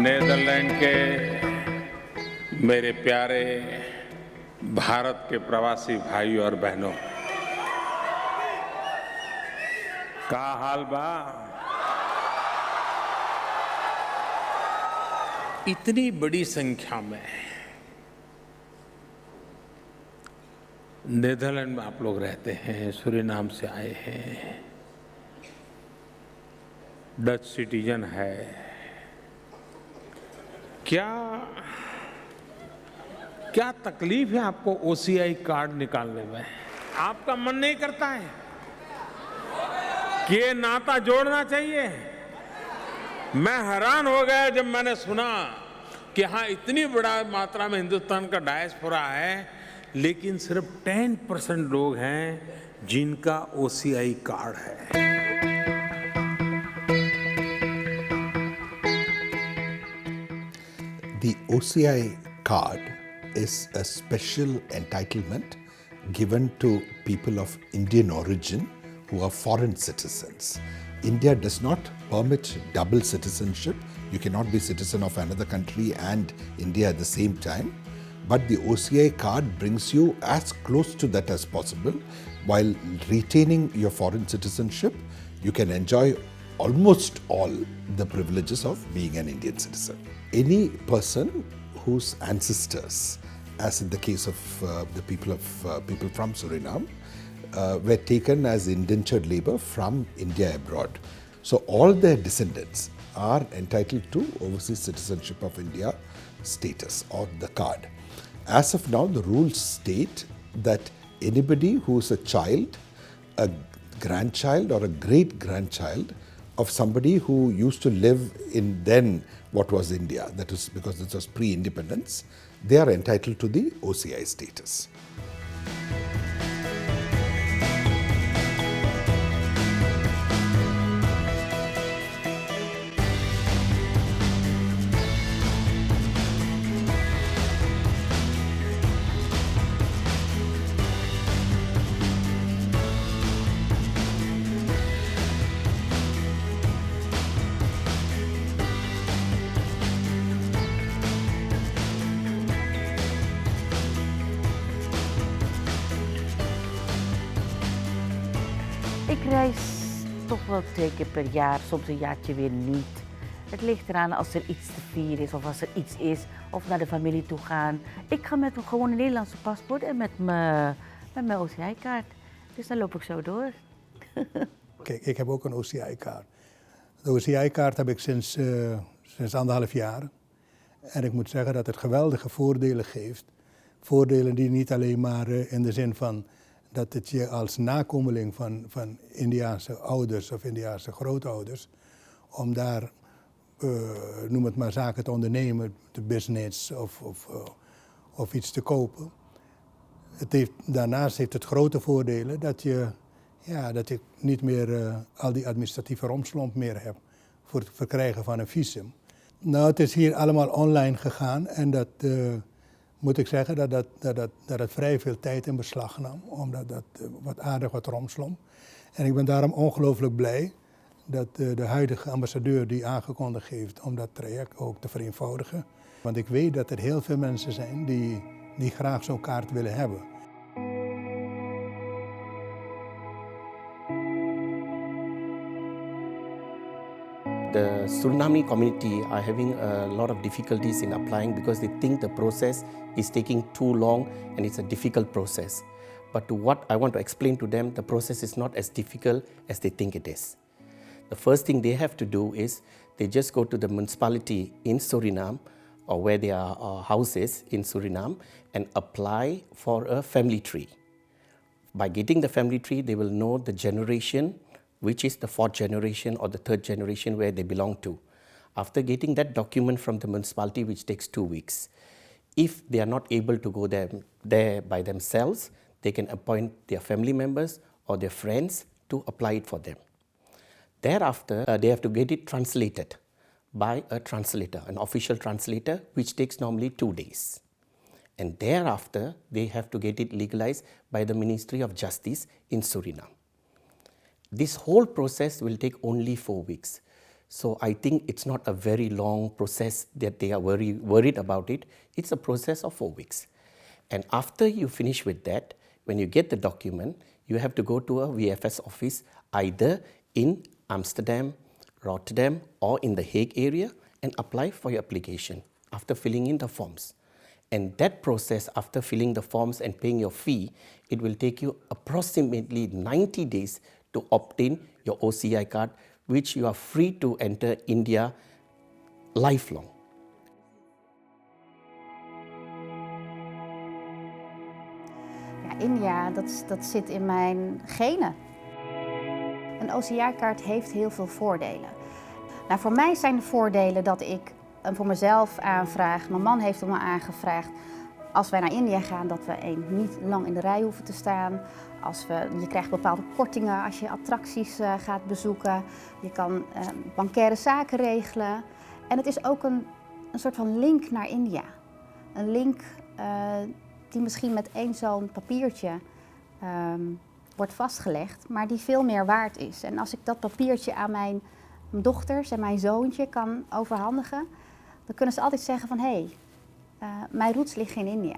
Netherland के मेरे प्यारे भारत के प्रवासी भाइयों और बहनों, का हाल बा? इतनी बड़ी संख्या में नेदरलैंड में आप लोग रहते हैं, सूरीनाम से आए हैं, डच सिटीजन है। क्या तकलीफ है आपको ओसीआई कार्ड निकालने में? आपका मन नहीं करता है कि ये नाता जोड़ना चाहिए? मैं हैरान हो गया जब मैंने सुना कि हाँ, इतनी बड़ा मात्रा में हिंदुस्तान का डायस्पोरा है, लेकिन सिर्फ 10% लोग हैं जिनका ओसीआई कार्ड है। The OCI card is a special entitlement given to people of Indian origin who are foreign citizens. India does not permit double citizenship. You cannot be citizen of another country and India at the same time. But the OCI card brings you as close to that as possible. While retaining your foreign citizenship, you can enjoy almost all the privileges of being an Indian citizen. Any person whose ancestors, as in the case of the people from Suriname, were taken as indentured labor from India abroad. So all their descendants are entitled to overseas citizenship of India status or the card. As of now, the rules state that anybody who is a child, a grandchild or a great-grandchild of somebody who used to live in then what was India, that is because this was pre-independence, they are entitled to the OCI status. Ik reis toch wel 2 keer per jaar, soms een jaartje weer niet. Het ligt eraan als er iets te vieren is of als er iets is of naar de familie toe gaan. Ik ga met gewoon een Nederlandse paspoort en met mijn OCI-kaart. Dus dan loop ik zo door. Kijk, ik heb ook een OCI-kaart. De OCI-kaart heb ik sinds 1,5 jaar. En ik moet zeggen dat het geweldige voordelen geeft. Voordelen die niet alleen maar in de zin van dat het je als nakomeling van Indiase ouders of Indiase grootouders, om daar, noem het maar, zaken te ondernemen, de business of iets te kopen. Daarnaast heeft het grote voordelen dat je niet meer al die administratieve romslomp meer hebt voor het verkrijgen van een visum. Nou, het is hier allemaal online gegaan en dat moet ik zeggen dat het vrij veel tijd in beslag nam, omdat dat wat romslomp. En ik ben daarom ongelooflijk blij dat de huidige ambassadeur die aangekondigd heeft om dat traject ook te vereenvoudigen. Want ik weet dat er heel veel mensen zijn die graag zo'n kaart willen hebben. The Suriname community are having a lot of difficulties in applying because they think the process is taking too long and it's a difficult process. But what I want to explain to them, the process is not as difficult as they think it is. The first thing they have to do is they just go to the municipality in Suriname or where their house is in Suriname and apply for a family tree. By getting the family tree, they will know the generation, which is the 4th generation or the 3rd generation where they belong to. After getting that document from the municipality, which takes 2 weeks, if they are not able to go there by themselves, they can appoint their family members or their friends to apply it for them. Thereafter, they have to get it translated by a translator, an official translator, which takes normally 2 days. And thereafter, they have to get it legalized by the Ministry of Justice in Suriname. This whole process will take only 4 weeks. So I think it's not a very long process that they are worried about it. It's a process of 4 weeks. And after you finish with that, when you get the document, you have to go to a VFS office either in Amsterdam, Rotterdam, or in the Hague area and apply for your application after filling in the forms. And that process, after filling the forms and paying your fee, it will take you approximately 90 days to obtain your OCI card, which you are free to enter India lifelong. Ja, India, dat zit in mijn genen. Een OCI-kaart heeft heel veel voordelen. Nou, voor mij zijn de voordelen dat ik hem voor mezelf aanvraag. Mijn man heeft hem aangevraagd. Als wij naar India gaan, dat we niet lang in de rij hoeven te staan. Je krijgt bepaalde kortingen als je attracties gaat bezoeken. Je kan bankaire zaken regelen. En het is ook een soort van link naar India. Een link die misschien met één zo'n papiertje wordt vastgelegd, maar die veel meer waard is. En als ik dat papiertje aan mijn dochters en mijn zoontje kan overhandigen, dan kunnen ze altijd zeggen van hé, mijn roots liggen in India.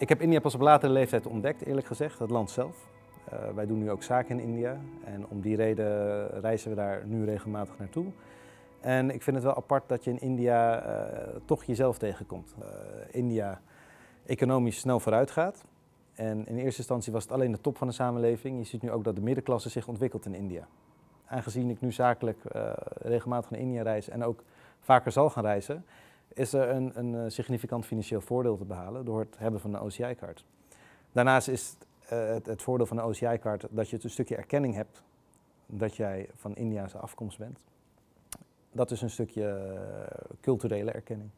Ik heb India pas op latere leeftijd ontdekt, eerlijk gezegd, het land zelf. Wij doen nu ook zaken in India en om die reden reizen we daar nu regelmatig naartoe. En ik vind het wel apart dat je in India toch jezelf tegenkomt. India economisch snel vooruit gaat. En in eerste instantie was het alleen de top van de samenleving. Je ziet nu ook dat de middenklasse zich ontwikkelt in India. Aangezien ik nu zakelijk regelmatig naar India reis en ook vaker zal gaan reizen, is er een significant financieel voordeel te behalen door het hebben van een OCI-kaart. Daarnaast is het voordeel van een OCI-kaart dat je een stukje erkenning hebt dat jij van Indiase afkomst bent. Dat is een stukje culturele erkenning.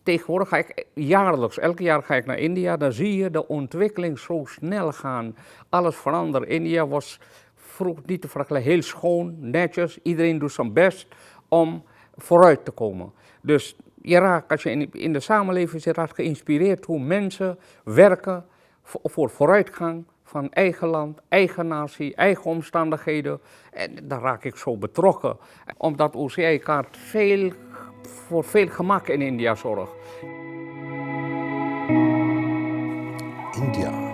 Tegenwoordig ga ik jaarlijks, elk jaar ga ik naar India, dan zie je de ontwikkeling zo snel gaan. Alles verandert. India was vroeger niet te vergelijken, heel schoon, netjes, iedereen doet zijn best om vooruit te komen. Dus als je in de samenleving zit, raakt geïnspireerd hoe mensen werken voor vooruitgang van eigen land, eigen natie, eigen omstandigheden. En daar raak ik zo betrokken, omdat OCI-kaart voor veel gemak in India zorgt. India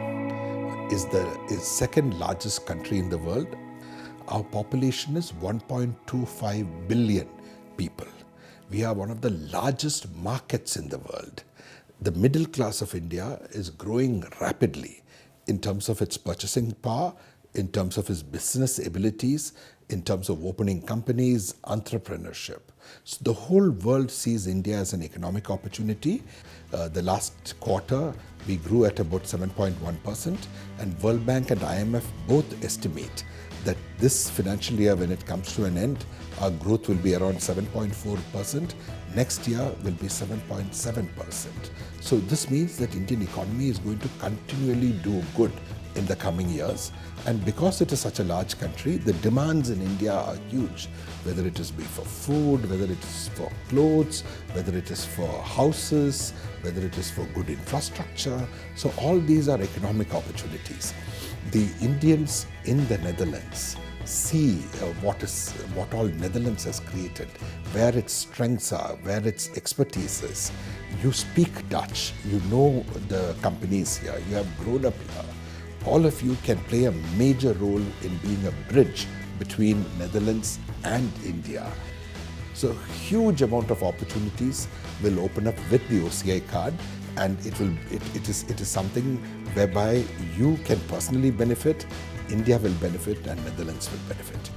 is the second largest country in the world. Our population is 1.25 billion people. We are one of the largest markets in the world. The middle class of India is growing rapidly in terms of its purchasing power, in terms of its business abilities, in terms of opening companies, entrepreneurship. So the whole world sees India as an economic opportunity. The last quarter, we grew at about 7.1%, and World Bank and IMF both estimate that this financial year, when it comes to an end, our growth will be around 7.4%. Next year will be 7.7%. So this means that Indian economy is going to continually do good in the coming years. And because it is such a large country, the demands in India are huge, whether it is for food, whether it is for clothes, whether it is for houses, whether it is for good infrastructure. So all these are economic opportunities. The Indians in the Netherlands see what all Netherlands has created, where its strengths are, where its expertise is. You speak Dutch, you know the companies here, you have grown up here. All of you can play a major role in being a bridge between Netherlands and India. So huge amount of opportunities will open up with the OCI card, and it is something whereby you can personally benefit, India will benefit, and Netherlands will benefit.